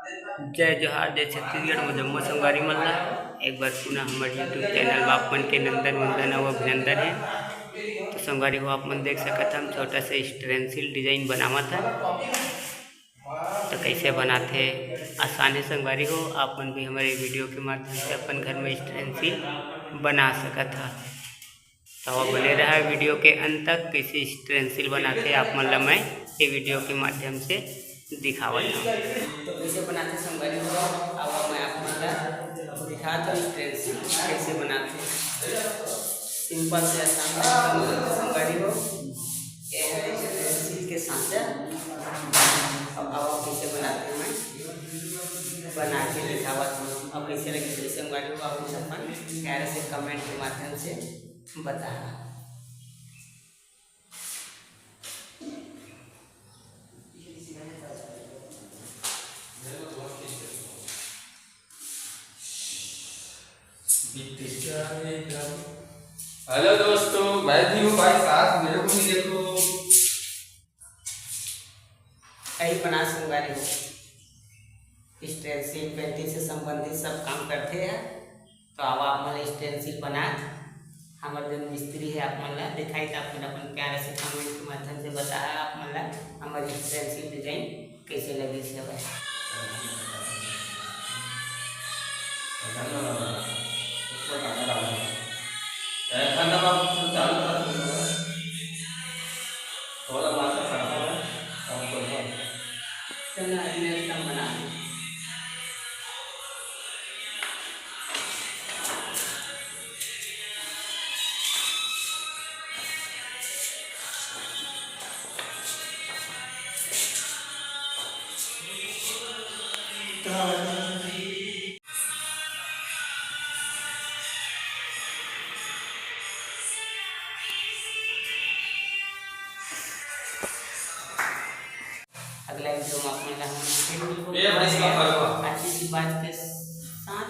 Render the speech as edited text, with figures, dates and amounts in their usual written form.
जय जोहार जय छत्तीसगढ़ मुजम्मो संगवारी मल्ला एक बार पुनः हमारे यूट्यूब चैनल में आप मन के नंदन वंदन और अभिनंदन है। तो संगवारी हो आप मन देख सकते हम छोटा सा स्टेंसिल डिजाइन बनावा था। तो कैसे बनाते आसान है संगवारी हो, आप मन भी हमारे वीडियो के माध्यम से अपन घर में स्टेंसिल बना सकता था। तो बने रहा वीडियो के अंत तक। कैसे स्टेंसिल बनाते आप मन ला मैं ये वीडियो के माध्यम से दिखावत हूँ। तो कैसे बनाते संगवारी हो, अब मैं आप मन ला दिखाता हूँ स्टेंसिल कैसे बनाते। सिंपल से आसान संगवारी हो, ये है स्टेंसिल के साथ। अब कैसे बनाते हैं मैं बना के दिखावत हूँ। अब कैसे लगे संगवारी हो, आप अपन प्यारे से कमेंट के माध्यम से बता। हेलो दोस्तों, मैं भी हूँ भाई, साथ मेरे को भी देखो। यही बना संगवारी हो, स्टेंसिल पेंटिंग से संबंधित सब काम करते हैं। तो अब आप मन स्टेंसिल बना हमारे जो मिस्त्री है आप मन ला दिखाई था, अपन प्यारे से कमेंट के माध्यम से बताया आप मन ला हमारी स्टेंसिल डिजाइन कैसे लगी से। थोड़ा मात्रा बना अगला वीडियो में अपन ये भाई इसका फर्क अच्छी सी बात के साथ